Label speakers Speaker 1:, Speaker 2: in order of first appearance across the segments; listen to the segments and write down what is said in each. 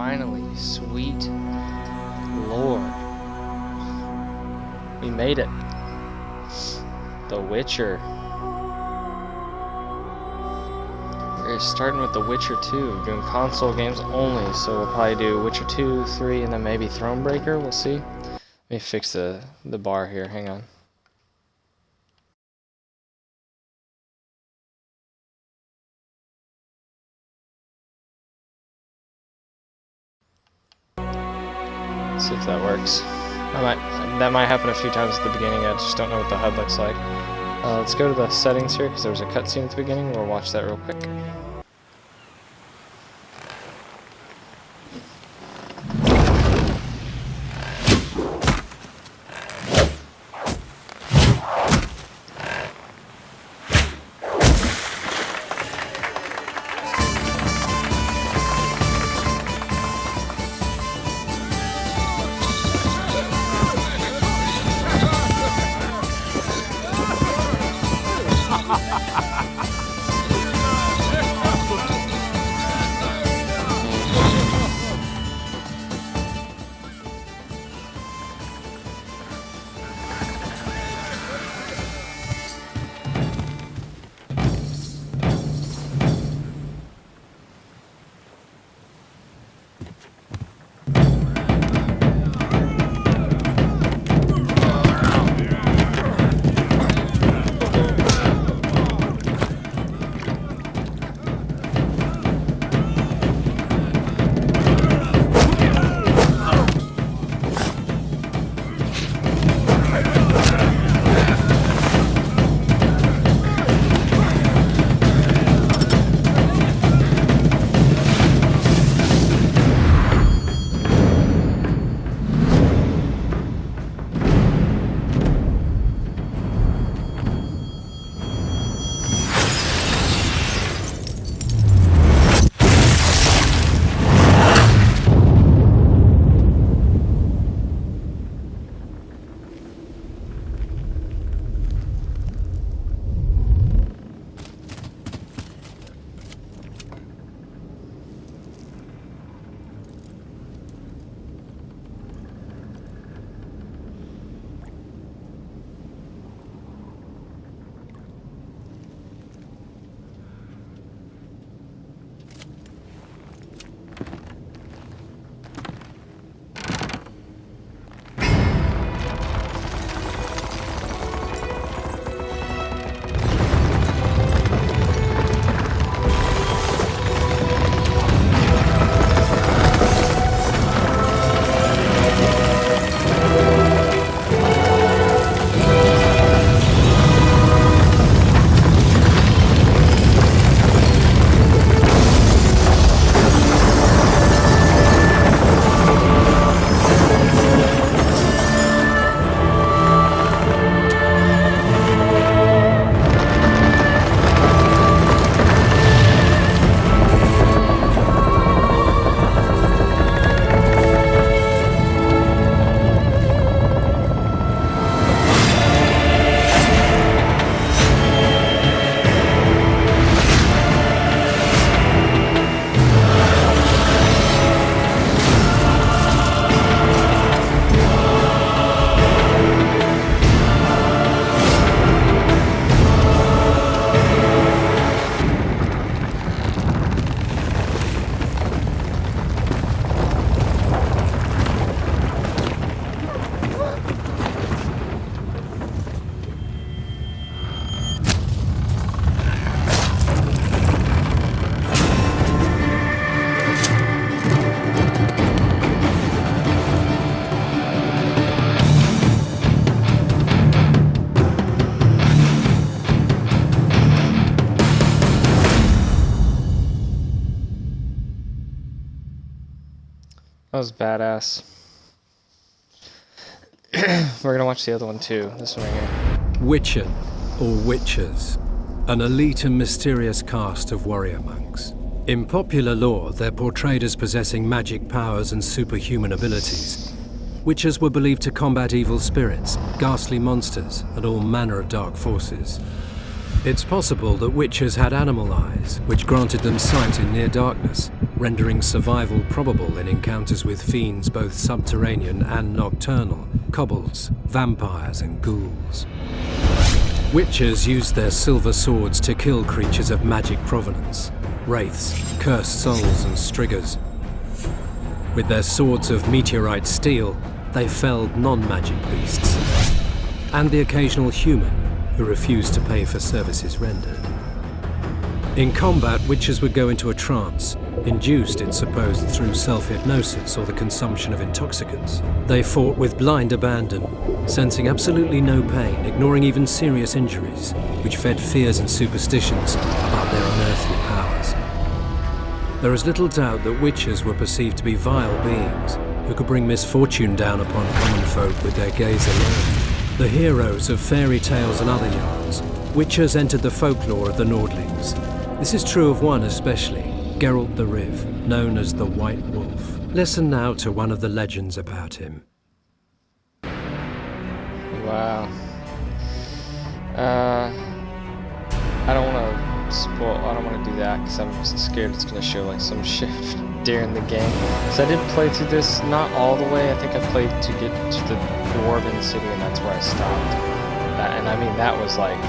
Speaker 1: Finally, sweet Lord. We made it. The Witcher. We're starting with The Witcher 2, doing console games only, so we'll probably do Witcher 2, 3, and then maybe Thronebreaker, we'll see. Let me fix the bar here, hang on. See if that works. That might happen a few times at the beginning. I just don't know what the HUD looks like. Let's go to the settings here because there was a cutscene at the beginning. We'll watch that real quick. That was badass. We're gonna watch the other one too, this one right here.
Speaker 2: Witcher, or Witchers, an elite and mysterious caste of warrior monks. In popular lore, they're portrayed as possessing magic powers and superhuman abilities. Witchers were believed to combat evil spirits, ghastly monsters, and all manner of dark forces. It's possible that witches had animal eyes, which granted them sight in near darkness, rendering survival probable in encounters with fiends both subterranean and nocturnal, kobolds, vampires and ghouls. Witches used their silver swords to kill creatures of magic provenance, wraiths, cursed souls and striggers. With their swords of meteorite steel, they felled non-magic beasts, and the occasional human who refused to pay for services rendered. In combat, witches would go into a trance, induced, it's supposed, through self-hypnosis or the consumption of intoxicants. They fought with blind abandon, sensing absolutely no pain, ignoring even serious injuries, which fed fears and superstitions about their unearthly powers. There is little doubt that witches were perceived to be vile beings who could bring misfortune down upon common folk with their gaze alone. The heroes of fairy tales and other yarns, witches entered the folklore of the Nordlings. This is true of one especially, Geralt the Riv, known as the White Wolf. Listen now to one of the legends about him.
Speaker 1: Wow. I don't want to spoil. I don't want to do that because I'm scared it's gonna show like some shift during the game. So I did play through this, not all the way. I think I played to get to the Dwarven City, and that's where I stopped. And I mean, that was like,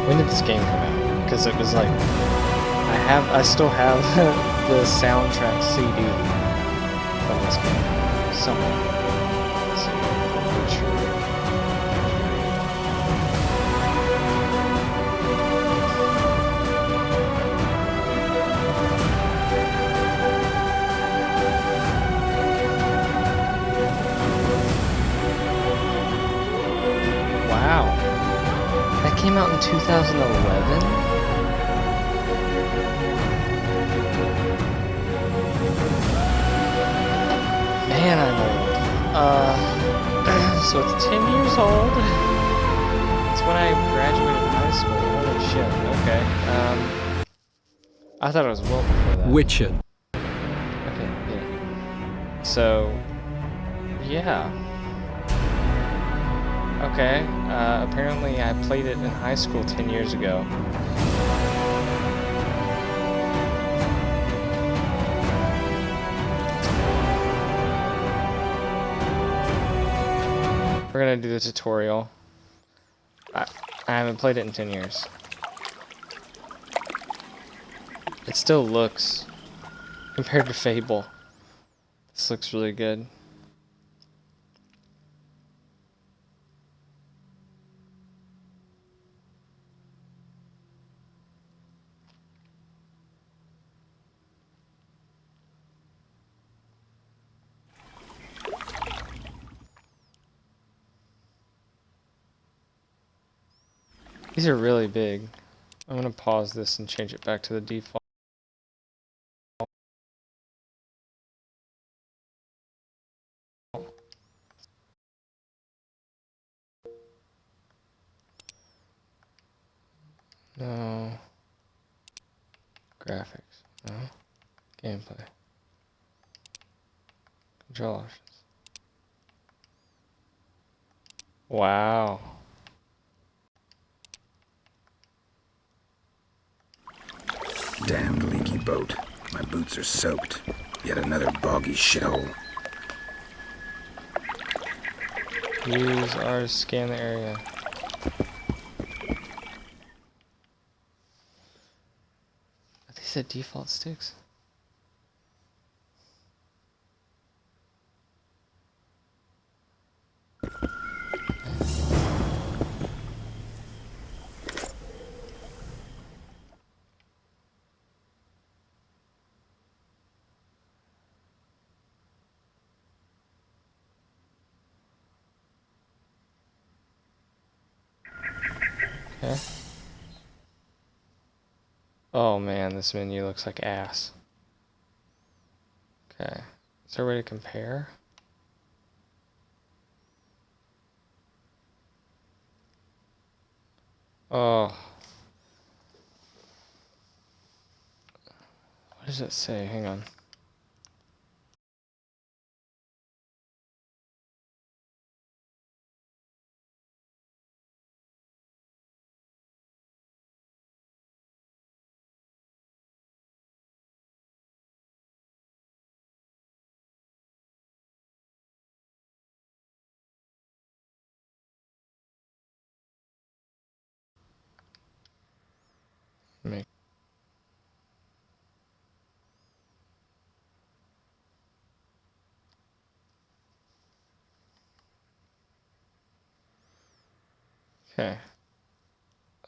Speaker 1: when did this game come out? Because it was like, I still have the soundtrack CD from this game somewhere. Let's see, The Witcher. Wow, that came out in 2011? Man, I'm old. So it's 10 years old. It's when I graduated high school. Holy shit, okay. I thought it was well before that.
Speaker 2: Witcher.
Speaker 1: Okay, yeah. So, yeah. Okay, apparently I played it in high school 10 years ago. We're gonna do the tutorial. I haven't played it in 10 years. It still looks, compared to Fable, this looks really good. These are really big. I'm gonna pause this and change it back to the default. No. Graphics. No. Gameplay. Control options. Wow.
Speaker 3: Damned leaky boat. My boots are soaked. Yet another boggy shithole.
Speaker 1: Use R to scan the area. Are these the default sticks? Okay. Oh man, this menu looks like ass. Okay. Is there a way to compare? Oh. What does it say? Hang on. Okay.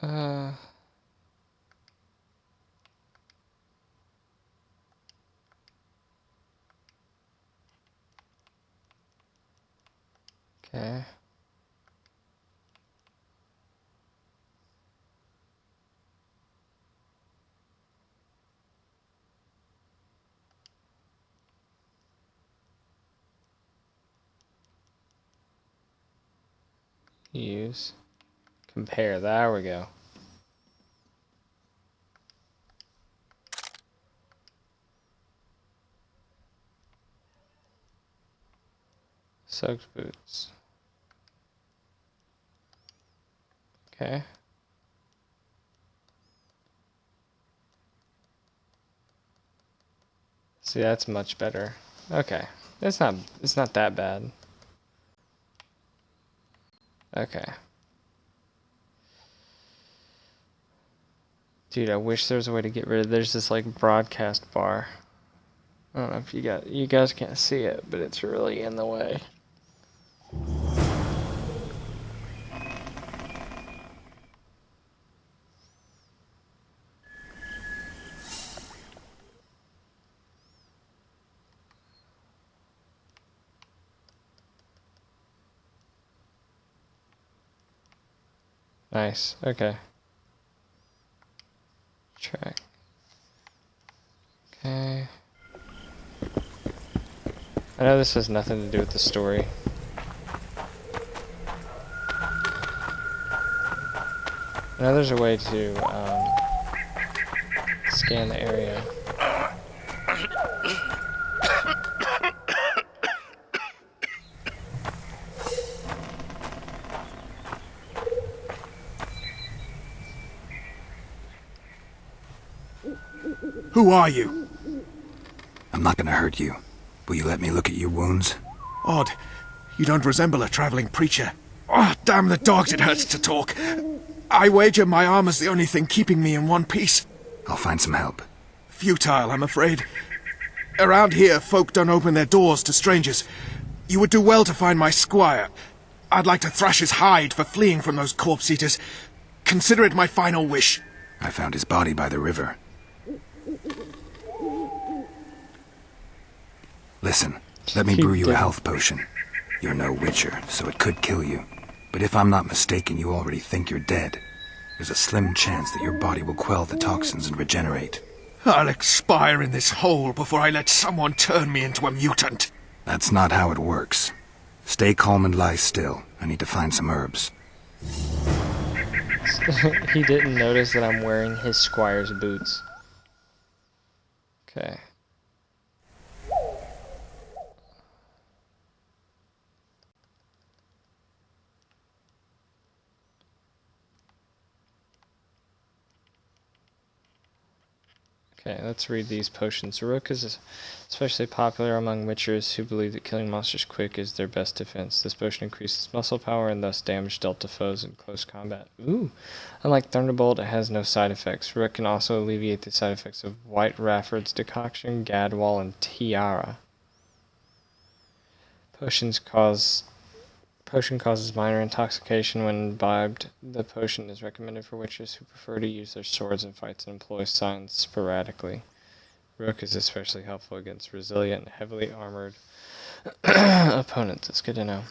Speaker 1: Uh... Okay. Use. Compare. There we go. Soaked boots. Okay. See, that's much better. Okay. It's not that bad. Okay. Dude, I wish there was a way to get rid of there's this like broadcast bar. I don't know if you guys can't see it, but it's really in the way. Nice. Okay. Track. Okay. I know this has nothing to do with the story. I know there's a way to scan the area.
Speaker 3: Who are you? I'm not gonna hurt you. Will you let me look at your wounds?
Speaker 4: Odd. You don't resemble a traveling preacher. Oh, damn the dogs, it hurts to talk. I wager my armor's the only thing keeping me in one piece.
Speaker 3: I'll find some help.
Speaker 4: Futile, I'm afraid. Around here, folk don't open their doors to strangers. You would do well to find my squire. I'd like to thrash his hide for fleeing from those corpse-eaters. Consider it my final wish.
Speaker 3: I found his body by the river. Listen, let me brew you a health potion. You're no witcher, so it could kill you. But if I'm not mistaken, you already think you're dead. There's a slim chance that your body will quell the toxins and regenerate.
Speaker 4: I'll expire in this hole before I let someone turn me into a mutant.
Speaker 3: That's not how it works. Stay calm and lie still. I need to find some herbs.
Speaker 1: He didn't notice that I'm wearing his squire's boots. Okay. Okay, let's read these potions. Rook is especially popular among witchers who believe that killing monsters quick is their best defense. This potion increases muscle power and thus damage dealt to foes in close combat. Ooh! Unlike Thunderbolt, it has no side effects. Rook can also alleviate the side effects of White Rafford's Decoction, Gadwall, and Tiara. Potion causes minor intoxication when imbibed. The potion is recommended for witches who prefer to use their swords in fights and employ signs sporadically. Rook is especially helpful against resilient and heavily armored opponents. It's good to know.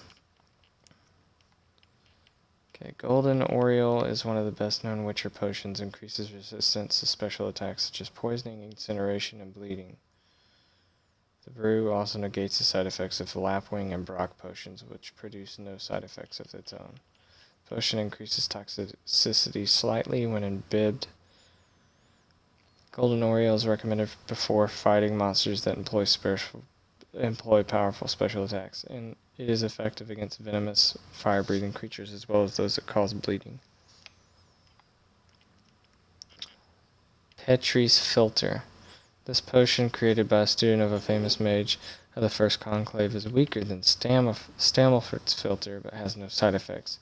Speaker 1: Okay, Golden Oriole is one of the best known witcher potions. Increases resistance to special attacks such as poisoning, incineration, and bleeding. The brew also negates the side effects of Lapwing and Brock potions, which produce no side effects of its own. The potion increases toxicity slightly when imbibed. Golden Oriole is recommended before fighting monsters that employ powerful special attacks, and it is effective against venomous, fire-breathing creatures as well as those that cause bleeding. Petrie's Filter. This potion, created by a student of a famous mage of the First Conclave, is weaker than Stamelfort's Filter, but has no side effects.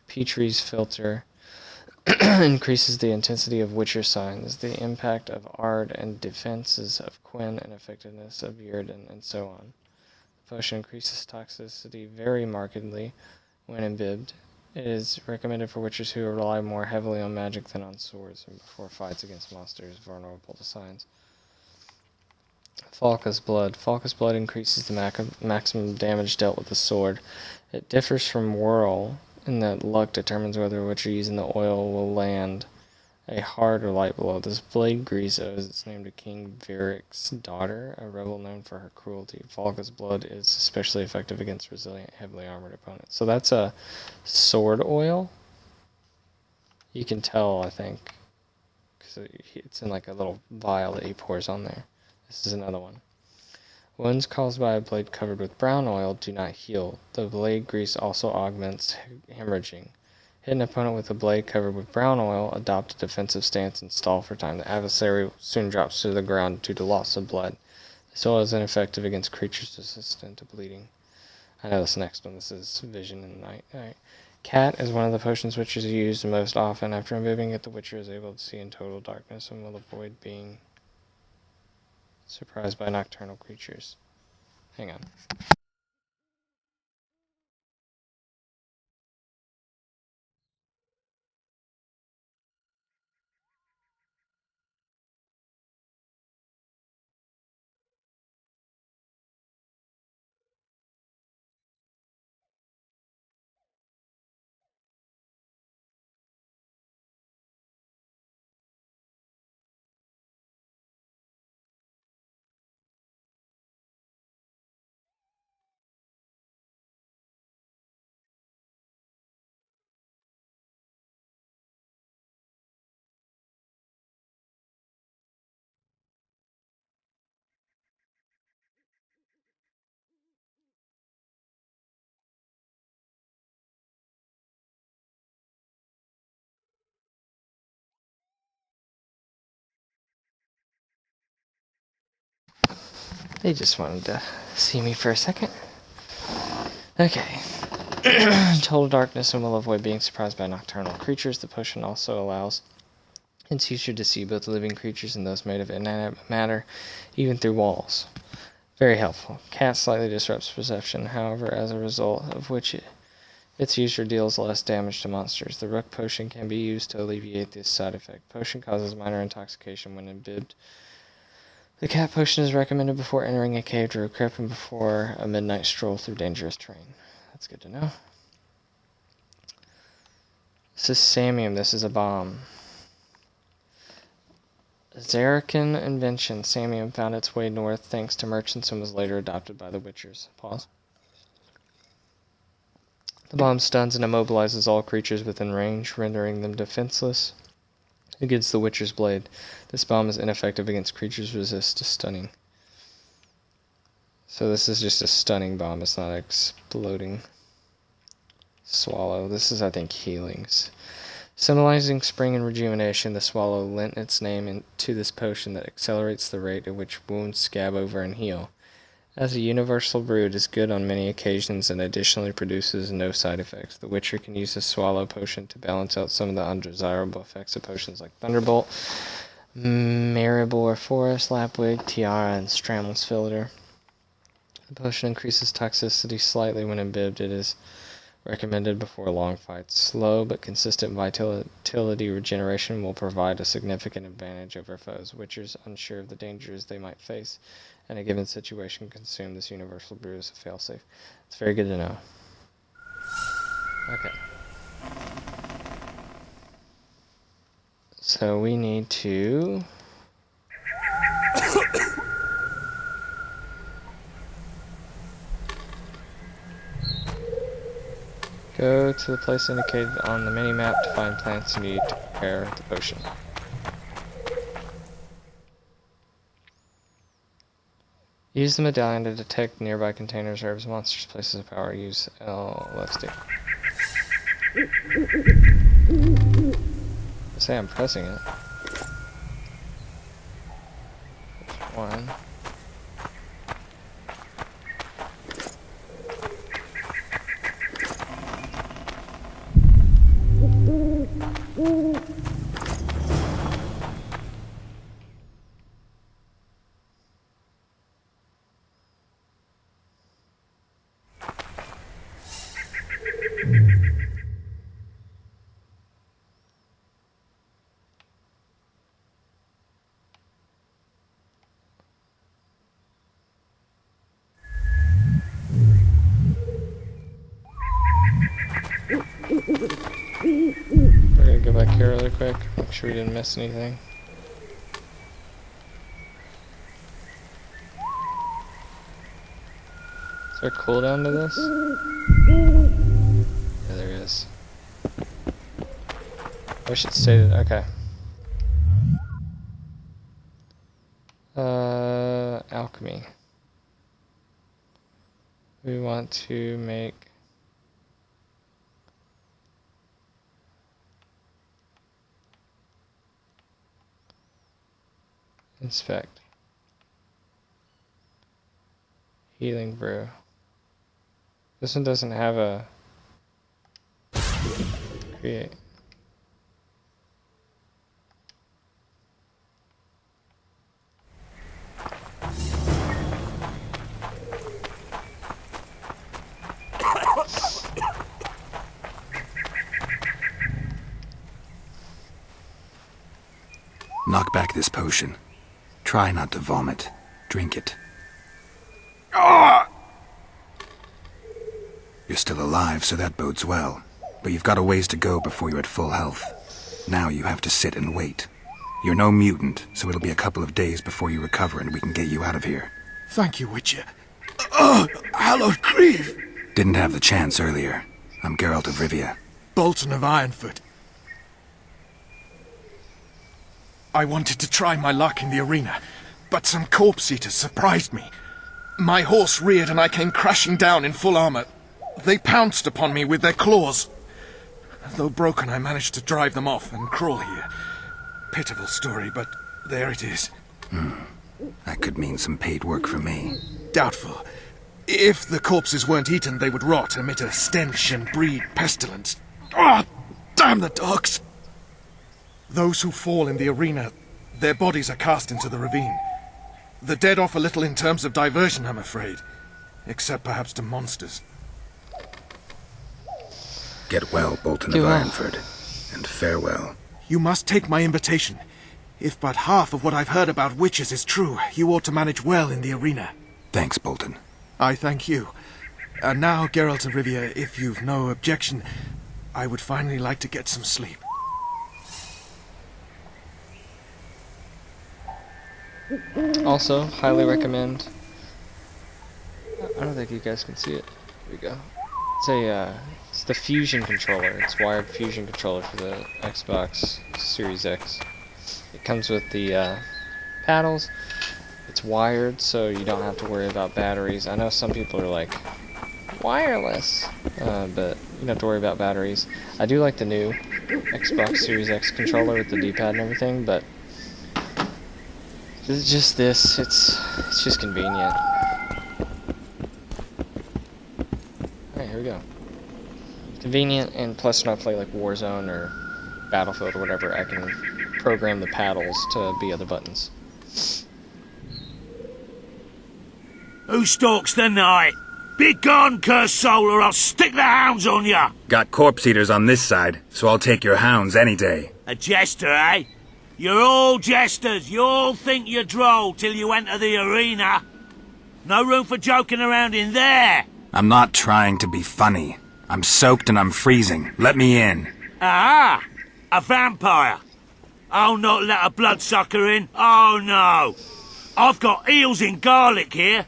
Speaker 1: Petrie's Filter increases the intensity of Witcher signs, the impact of Ard and defenses of Quen, and effectiveness of Yrden, and so on. The potion increases toxicity very markedly when imbibed. It is recommended for witches who rely more heavily on magic than on swords and before fights against monsters vulnerable to signs. Falca's Blood. Falca's Blood increases the maximum damage dealt with the sword. It differs from Whirl in that luck determines whether a witcher using the oil will land a hard or light blow. This blade grease owes its name to King Varric's daughter, a rebel known for her cruelty. Falca's Blood is especially effective against resilient, heavily armored opponents. So that's a sword oil. You can tell, I think, because it's in like a little vial that he pours on there. This is another one. Wounds caused by a blade covered with brown oil do not heal. The blade grease also augments hemorrhaging. Hit an opponent with a blade covered with brown oil, adopt a defensive stance, and stall for time. The adversary soon drops to the ground due to loss of blood. This oil is ineffective against creatures resistant to bleeding. I know this next one. This is Vision in the Night. Alright. Cat is one of the potions witches use most often. After imbibing it, the witcher is able to see in total darkness and will avoid being surprised by nocturnal creatures. Hang on. They just wanted to see me for a second. Okay. Total darkness and will avoid being surprised by nocturnal creatures. The potion also allows its user to see both living creatures and those made of inanimate matter, even through walls. Very helpful. Cat slightly disrupts perception, however, as a result of which its user deals less damage to monsters. The Rook potion can be used to alleviate this side effect. Potion causes minor intoxication when imbibed. The cat potion is recommended before entering a cave or a crypt and before a midnight stroll through dangerous terrain. That's good to know. This is Samium. This is a bomb. Zarakan invention. Samium found its way north thanks to merchants and was later adopted by the Witchers. Pause. The bomb stuns and immobilizes all creatures within range, rendering them defenseless against the Witcher's blade. This bomb is ineffective against creatures resist to stunning. So this is just a stunning bomb. It's not exploding. Swallow. This is, I think, healings. Symbolizing spring and rejuvenation, the swallow lent its name to this potion that accelerates the rate at which wounds scab over and heal. As a universal brew, it is good on many occasions and additionally produces no side effects. The Witcher can use the swallow potion to balance out some of the undesirable effects of potions like Thunderbolt, Maribor Forest, Lapwig, Tiara, and Strammel's Filter. The potion increases toxicity slightly when imbibed. It is recommended before long fights. Slow but consistent vitality regeneration will provide a significant advantage over foes. Witchers, unsure of the dangers they might face in a given situation, consume this universal brew as a failsafe. It's very good to know. Okay. So we need to go to the place indicated on the mini-map to find plants you need to prepare the potion. Use the medallion to detect nearby containers, herbs, monsters, places of power. Use LSD. Say I'm pressing it. There's one. really quick. Make sure we didn't miss anything. Is there a cooldown to this? Yeah, there is. I wish it stayed. Okay. Alchemy. We want to make inspect. Healing brew. This one doesn't have a create.
Speaker 3: Knock back this potion. Try not to vomit. Drink it. You're still alive, so that bodes well. But you've got a ways to go before you're at full health. Now you have to sit and wait. You're no mutant, so it'll be a couple of days before you recover and we can get you out of here.
Speaker 4: Thank you, Witcher. Oh, hallowed grief!
Speaker 3: Didn't have the chance earlier. I'm Geralt of Rivia.
Speaker 4: Bolton of Ironfoot. I wanted to try my luck in the arena, but some corpse eaters surprised me. My horse reared and I came crashing down in full armor. They pounced upon me with their claws. Though broken, I managed to drive them off and crawl here. Pitiful story, but there it is.
Speaker 3: That could mean some paid work for me.
Speaker 4: Doubtful. If the corpses weren't eaten, they would rot, emit a stench, and breed pestilence. Ah, damn the dogs! Those who fall in the arena, their bodies are cast into the ravine. The dead offer little in terms of diversion, I'm afraid. Except perhaps to monsters.
Speaker 3: Get well, Bolton of Ironford, and farewell.
Speaker 4: You must take my invitation. If but half of what I've heard about witches is true, you ought to manage well in the arena.
Speaker 3: Thanks, Bolton.
Speaker 4: I thank you. And now, Geralt of Rivia, if you've no objection, I would finally like to get some sleep.
Speaker 1: Also, highly recommend. I don't think you guys can see it. Here we go. It's the Fusion controller. It's wired Fusion controller for the Xbox Series X. It comes with the paddles. It's wired, so you don't have to worry about batteries. I know some people are like, wireless, but you don't have to worry about batteries. I do like the new Xbox Series X controller with the D-pad and everything, but it's just this. It's just convenient. Alright, here we go. Convenient, and plus when I play like Warzone or Battlefield or whatever, I can program the paddles to be other buttons.
Speaker 5: Who stalks the night? Be gone, cursed soul, or I'll stick the hounds on ya!
Speaker 3: Got corpse eaters on this side, so I'll take your hounds any day.
Speaker 5: A jester, eh? You're all jesters. You all think you're droll till you enter the arena. No room for joking around in there.
Speaker 3: I'm not trying to be funny. I'm soaked and I'm freezing. Let me in.
Speaker 5: Ah, a vampire. I'll not let a bloodsucker in. Oh, no. I've got eels in garlic here.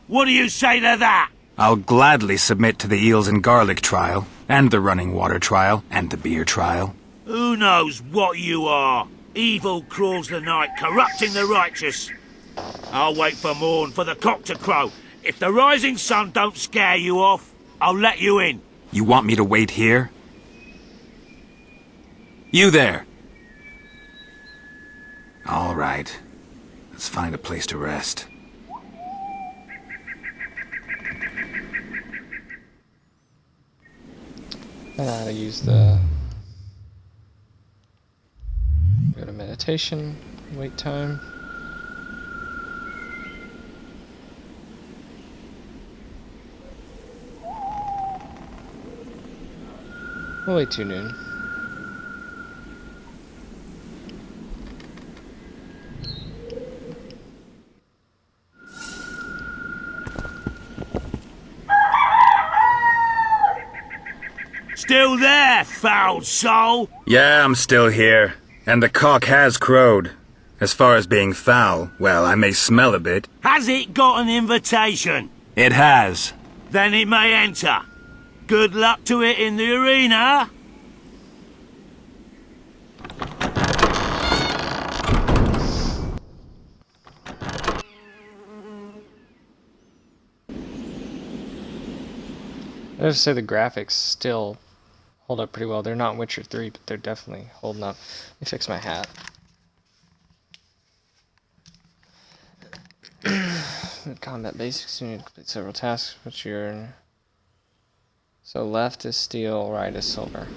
Speaker 5: What do you say to that?
Speaker 3: I'll gladly submit to the eels and garlic trial, and the running water trial, and the beer trial.
Speaker 5: Who knows what you are? Evil crawls the night, corrupting the righteous. I'll wait for morn, for the cock to crow. If the rising sun don't scare you off, I'll let you in.
Speaker 3: You want me to wait here? You there! All right. Let's find a place to rest.
Speaker 1: I know how to use the... Go to meditation, wait time. We'll wait till noon.
Speaker 5: still there, foul soul?
Speaker 3: Yeah, I'm still here. And the cock has crowed. As far as being foul, well, I may smell a bit.
Speaker 5: Has it got an invitation?
Speaker 3: It has.
Speaker 5: Then it may enter. Good luck to it in the arena.
Speaker 1: I have to say the graphics still hold up pretty well. They're not Witcher 3, but they're definitely holding up. Let me fix my hat. Combat basics, you need to complete several tasks, which you're... So left is steel, right is silver.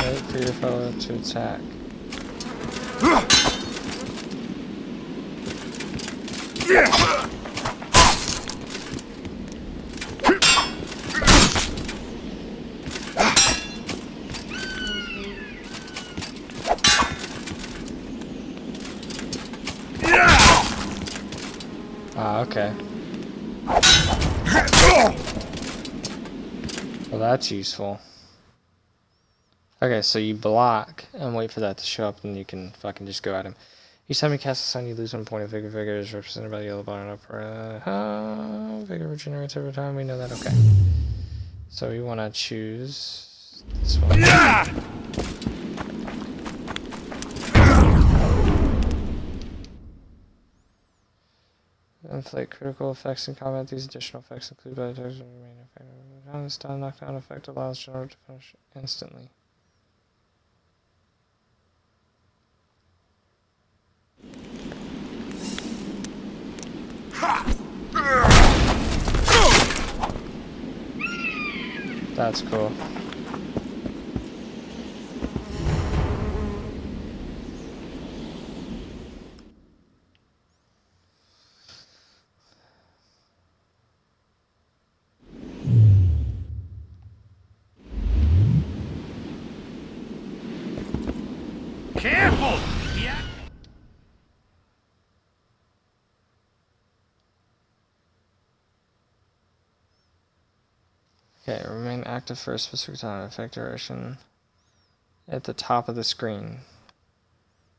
Speaker 1: Wait for your foe to attack. Ah, okay. Well, that's useful. Okay, so you block and wait for that to show up, and you can fucking just go at him. Each time you cast a stun, you lose 1 point of vigor. Vigor is represented by the yellow bar up. Vigor regenerates every time. We know that. Okay. So we want to choose this one. Inflict critical effects in combat. These additional effects include by attacks and remain effective. The stun knockdown effect allows general to finish instantly. That's cool.
Speaker 5: Careful! Yeah.
Speaker 1: Okay, remain active for a specific time. Effect duration at the top of the screen.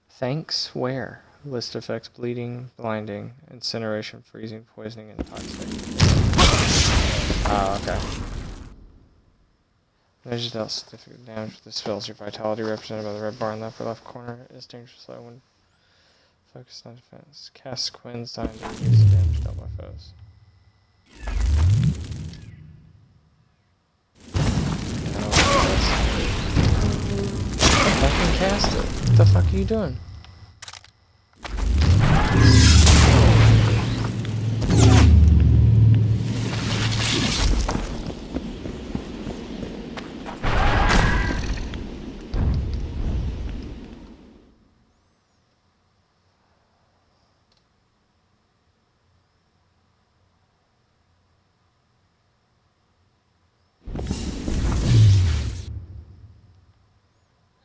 Speaker 1: Thanks? Where? List effects: bleeding, blinding, incineration, freezing, poisoning, and toxic. Oh, okay. Measures dealt significant damage with the spells. Your vitality, represented by the red bar in the upper left corner, is dangerous low when focused on defense. Cast Quinn's time to reduce the damage dealt by foes. Fucking cast it. What the fuck are you doing?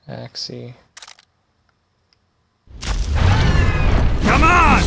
Speaker 1: Axie.
Speaker 5: Come on!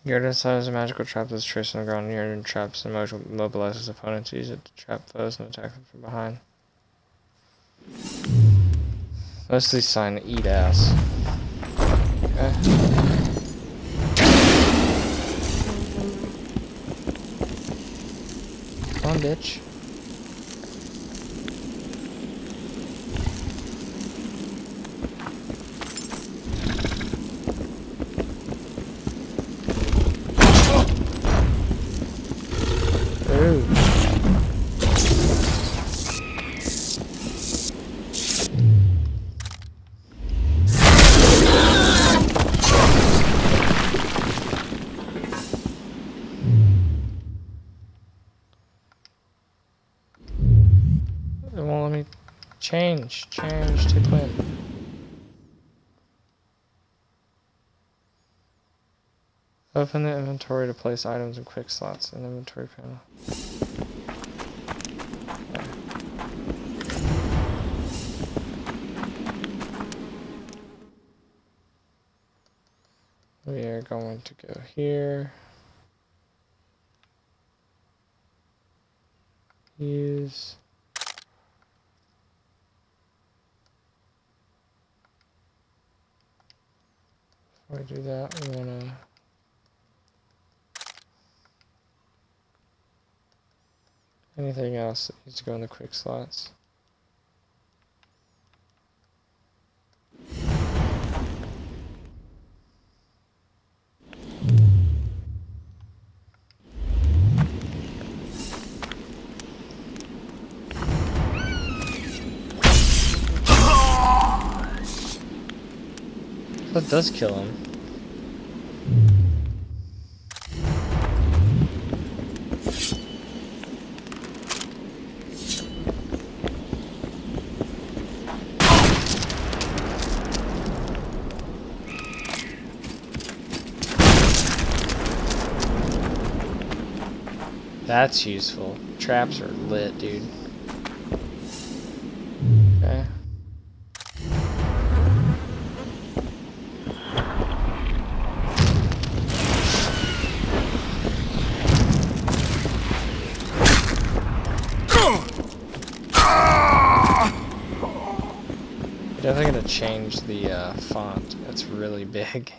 Speaker 1: Gyarados has a magical trap that's traced on the ground near and traps and mobilizes opponents. Use it to trap foes and attack them from behind. Most of these sign to eat ass. Okay. Come on, bitch. It won't let me change to Quinn. Open the inventory to place items in quick slots in the inventory panel. We are going to go here. Use. Before we do that, we want to anything else that needs to go in the quick slots. That does kill him. That's useful. Traps are lit, dude. Okay. Definitely gonna change the font. It's really big.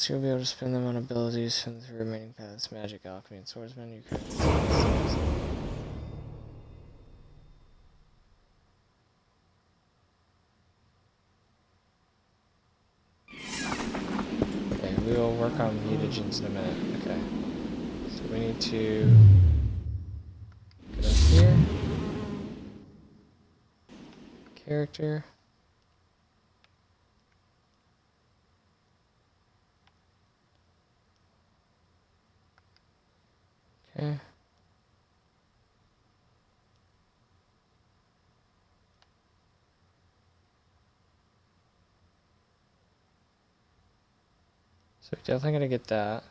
Speaker 1: You'll be able to spend them on abilities from the remaining paths: magic, alchemy, and swordsman. You can. Okay, we will work on mutagens in a minute. Okay. So we need to go here. Character. Okay. So we're definitely gonna get that.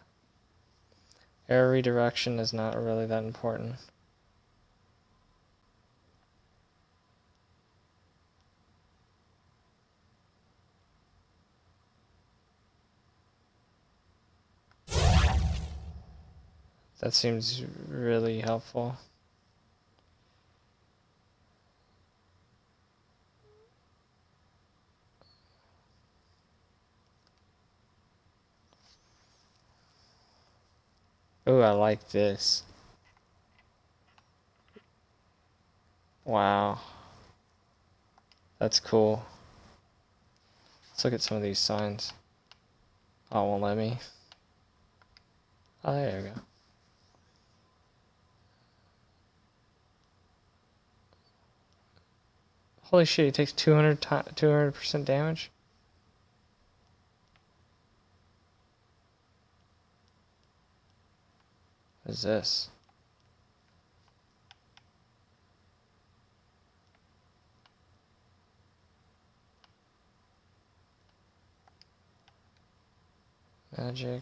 Speaker 1: Air redirection is not really that important. That seems really helpful. Ooh, I like this. Wow. That's cool. Let's look at some of these signs. Oh, it won't let me. Oh, there you go. Holy shit, he takes 200% damage? What is this? Magic.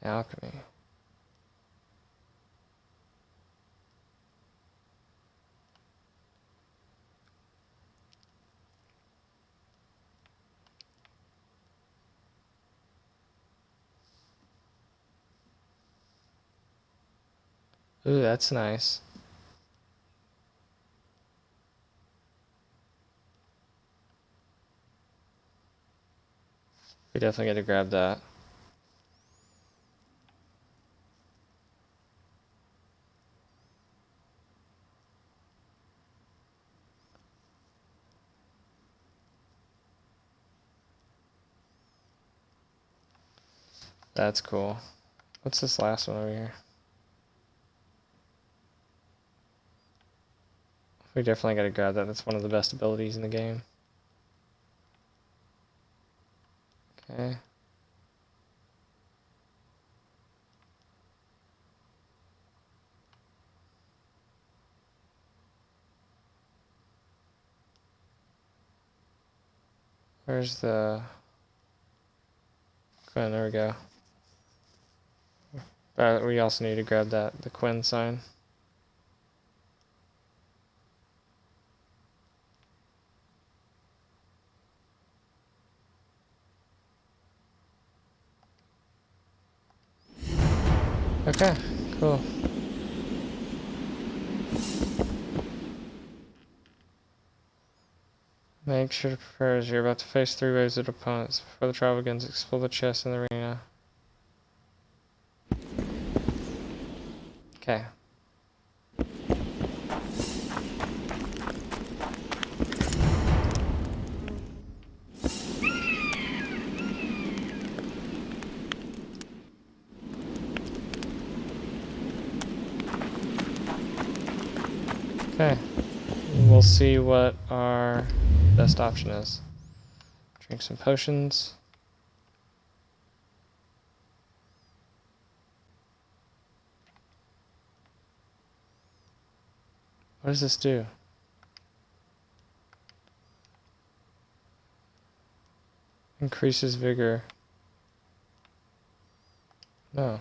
Speaker 1: Alchemy. Ooh, that's nice. We definitely gotta grab that. That's cool. What's this last one over here? We definitely gotta grab that. That's one of the best abilities in the game. Okay. Where's the... Oh, there we go. We also need to grab the Quinn sign. Okay, cool. Make sure to prepare as you're about to face 3 waves of opponents. Before the trial begins, explore the chest in the arena. Okay. Okay. We'll see what our best option is. Drink some potions. What does this do? Increases vigor. No.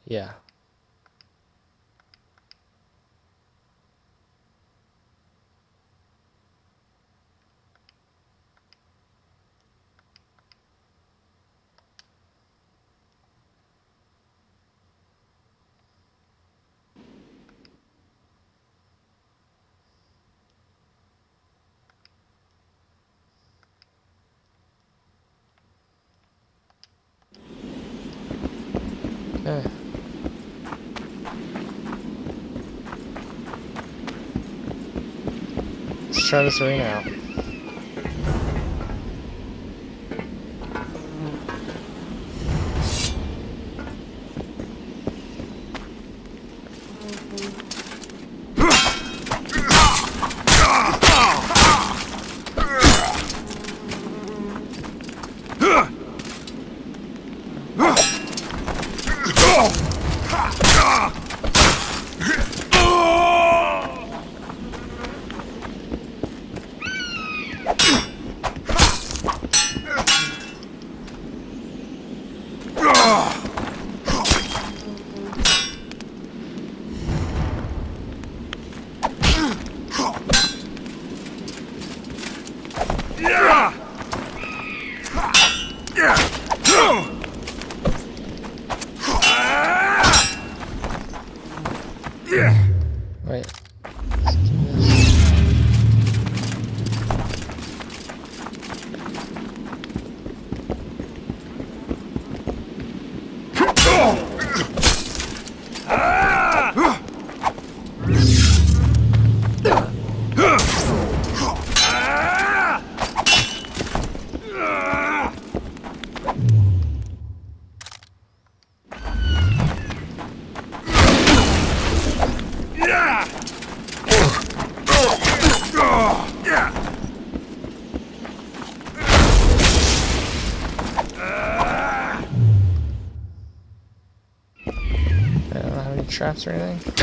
Speaker 1: Yeah. Okay. Let's try this arena out. Wait. Let's do this. I don't have any traps or anything.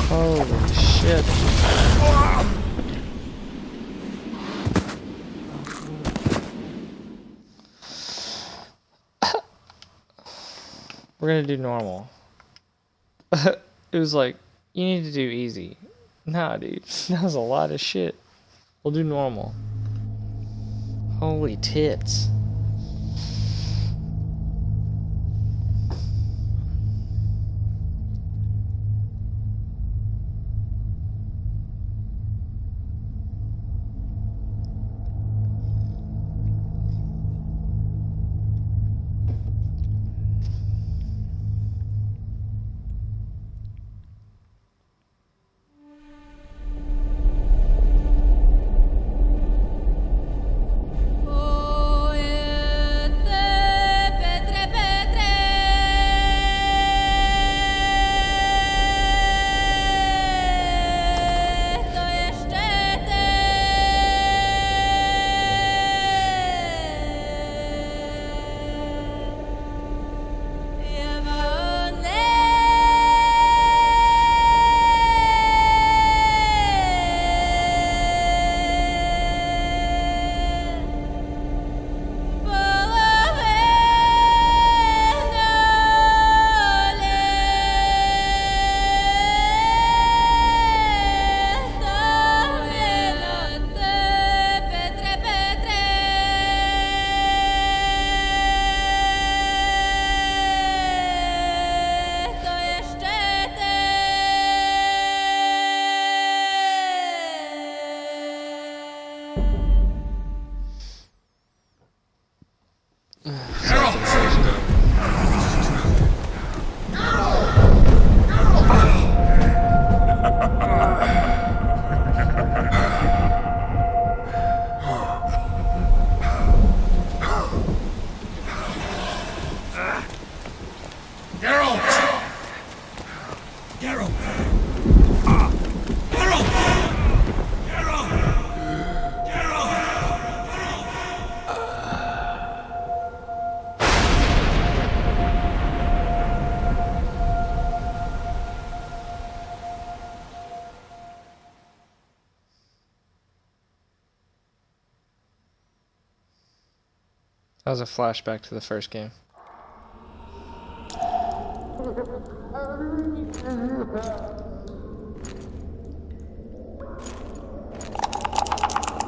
Speaker 1: Holy shit. We're gonna do normal. It was like, you need to do easy. Nah, dude. That was a lot of shit. We'll do normal. Holy tits. That was a flashback to the first game.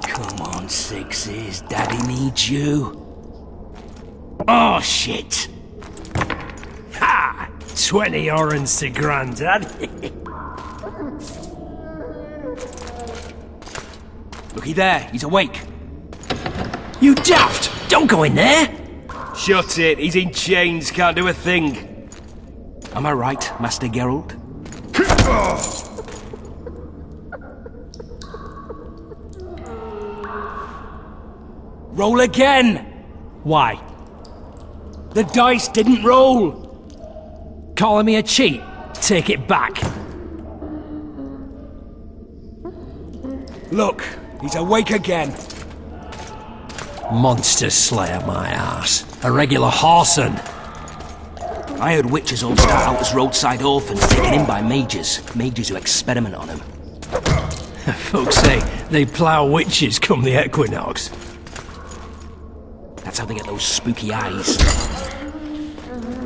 Speaker 6: Come on, Sixes. Daddy needs you. Oh, shit. Ha! 20 orange to Grandad. Looky there, he's awake. You daft! Don't go in there!
Speaker 7: Shut it, he's in chains, can't do a thing.
Speaker 6: Am I right, Master Geralt? Roll again!
Speaker 7: Why?
Speaker 6: The dice didn't roll!
Speaker 7: Calling me a cheat? Take it back. Look, he's awake again.
Speaker 6: Monster slayer, my ass. A regular whoreson. I heard witches all start out as roadside orphans taken in by mages. Mages who experiment on them. Folks say they plough witches come the equinox. That's how they get those spooky eyes.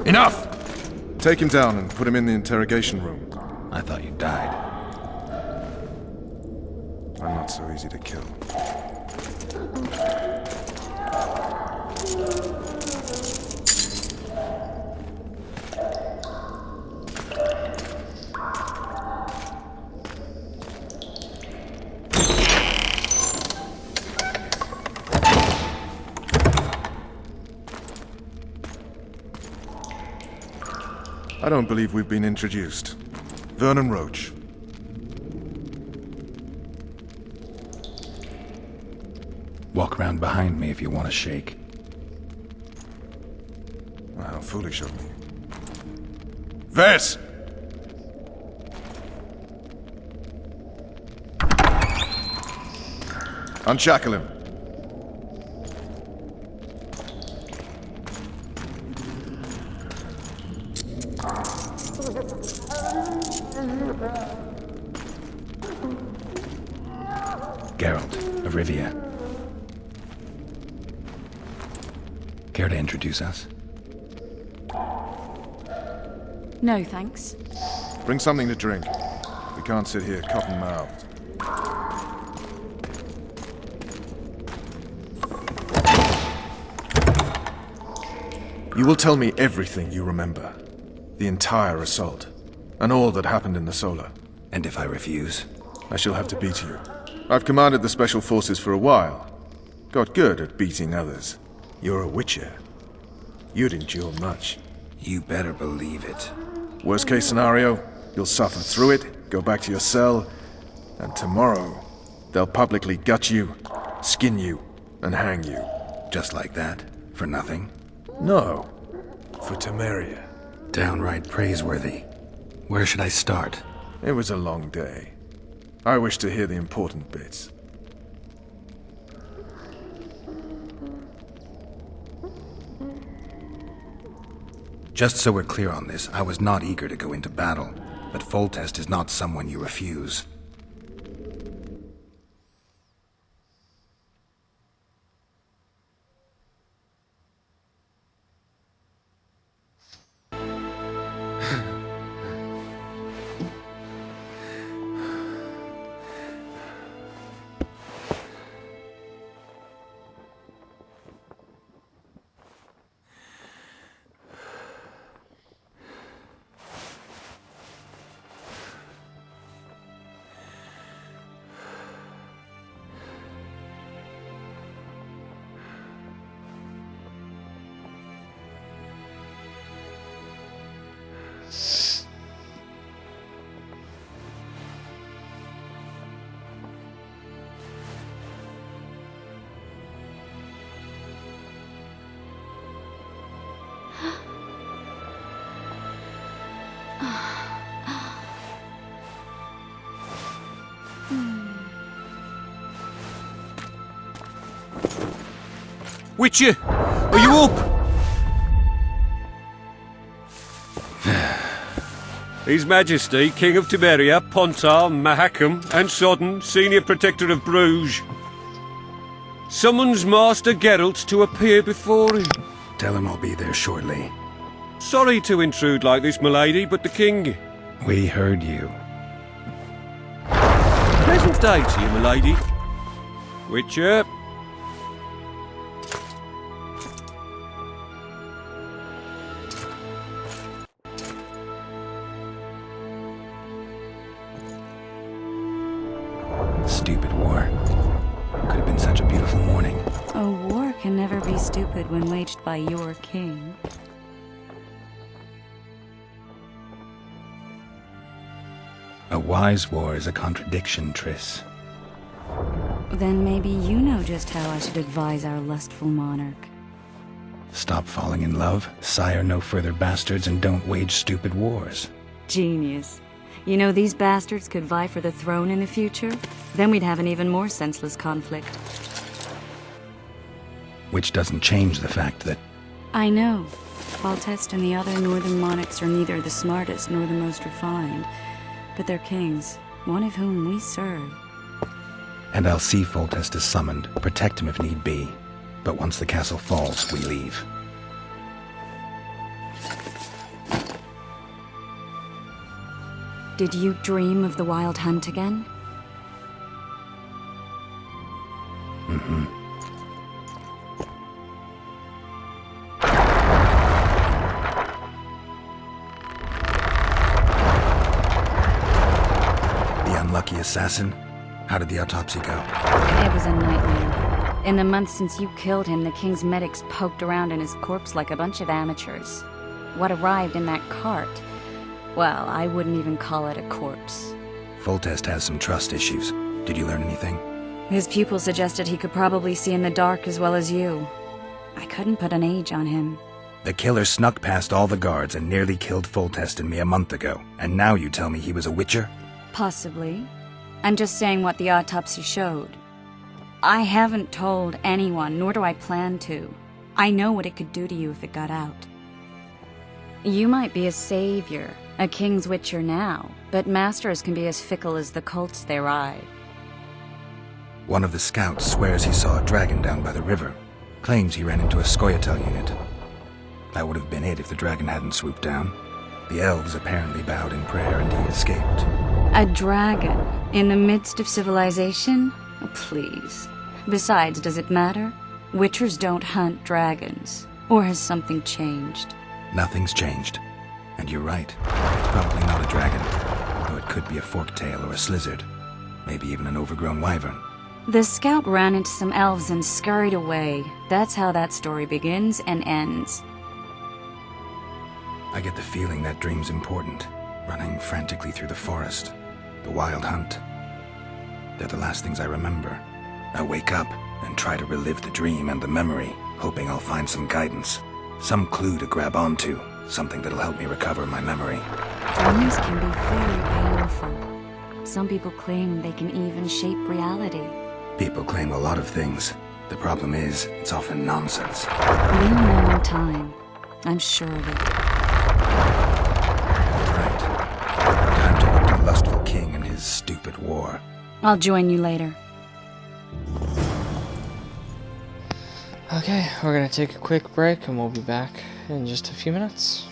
Speaker 4: Enough! Take him down and put him in the interrogation room.
Speaker 3: I thought you died.
Speaker 4: I'm not so easy to kill. I don't believe we've been introduced. Vernon Roach.
Speaker 3: Walk around behind me if you want to shake.
Speaker 4: Well, how foolish of me. Vess! Unshackle him.
Speaker 3: Geralt of Rivia. Care to introduce us?
Speaker 8: No, thanks.
Speaker 4: Bring something to drink. We can't sit here cotton-mouthed. You will tell me everything you remember. The entire assault. And all that happened in the Solar.
Speaker 3: And if I refuse?
Speaker 4: I shall have to beat you. I've commanded the Special Forces for a while. Got good at beating others. You're a Witcher. You'd endure much.
Speaker 3: You better believe it.
Speaker 4: Worst case scenario, you'll suffer through it, go back to your cell, and tomorrow, they'll publicly gut you, skin you, and hang you.
Speaker 3: Just like that? For nothing?
Speaker 4: No. For Temeria.
Speaker 3: Downright praiseworthy. Where should I start?
Speaker 4: It was a long day. I wish to hear the important bits.
Speaker 3: Just so we're clear on this, I was not eager to go into battle, but Foltest is not someone you refuse.
Speaker 7: Witcher, are you up? His Majesty, King of Temeria, Pontar, Mahakam, and Sodden, Senior Protector of Bruges, summons Master Geralt to appear before him.
Speaker 3: Tell him I'll be there shortly.
Speaker 7: Sorry to intrude like this, milady, but the King...
Speaker 3: We heard you.
Speaker 7: Pleasant day to you, milady. Witcher.
Speaker 3: Stupid war. Could have been such a beautiful morning.
Speaker 8: A war can never be stupid when waged by your king.
Speaker 3: A wise war is a contradiction, Triss.
Speaker 8: Then maybe you know just how I should advise our lustful monarch.
Speaker 3: Stop falling in love, sire no further bastards, and don't wage stupid wars.
Speaker 8: Genius. You know, these bastards could vie for the throne in the future. Then we'd have an even more senseless conflict.
Speaker 3: Which doesn't change the fact that
Speaker 8: I know. Foltest and the other northern monarchs are neither the smartest nor the most refined. But they're kings, one of whom we serve.
Speaker 3: And I'll see Foltest is summoned, protect him if need be. But once the castle falls, we leave.
Speaker 8: Did you dream of the Wild Hunt again?
Speaker 3: Mm-hmm. The unlucky assassin? How did the autopsy go?
Speaker 8: It was a nightmare. In the months since you killed him, the king's medics poked around in his corpse like a bunch of amateurs. What arrived in that cart? Well, I wouldn't even call it a corpse.
Speaker 3: Foltest has some trust issues. Did you learn anything?
Speaker 8: His pupil suggested he could probably see in the dark as well as you. I couldn't put an age on him.
Speaker 3: The killer snuck past all the guards and nearly killed Foltest and me a month ago. And now you tell me he was a witcher?
Speaker 8: Possibly. I'm just saying what the autopsy showed. I haven't told anyone, nor do I plan to. I know what it could do to you if it got out. You might be a savior, a king's witcher now, but masters can be as fickle as the cults they ride.
Speaker 3: One of the scouts swears he saw a dragon down by the river. Claims he ran into a Scoia'tael unit. That would have been it if the dragon hadn't swooped down. The elves apparently bowed in prayer and he escaped.
Speaker 8: A dragon? In the midst of civilization? Oh, please. Besides, does it matter? Witchers don't hunt dragons. Or has something changed?
Speaker 3: Nothing's changed. And you're right. It's probably not a dragon. Although it could be a forktail or a slizzard. Maybe even an overgrown wyvern.
Speaker 8: The scout ran into some elves and scurried away. That's how that story begins and ends.
Speaker 3: I get the feeling that dream's important. Running frantically through the forest. The wild hunt. They're the last things I remember. I wake up and try to relive the dream and the memory, hoping I'll find some guidance. Some clue to grab onto. Something that'll help me recover my memory.
Speaker 8: Dreams can be very powerful. Some people claim they can even shape reality.
Speaker 3: People claim a lot of things. The problem is, it's often nonsense.
Speaker 8: We'll know in time. I'm sure of it.
Speaker 3: All right. Time to look to the lustful king and his stupid war.
Speaker 8: I'll join you later.
Speaker 1: Okay, we're gonna take a quick break and we'll be back in just a few minutes.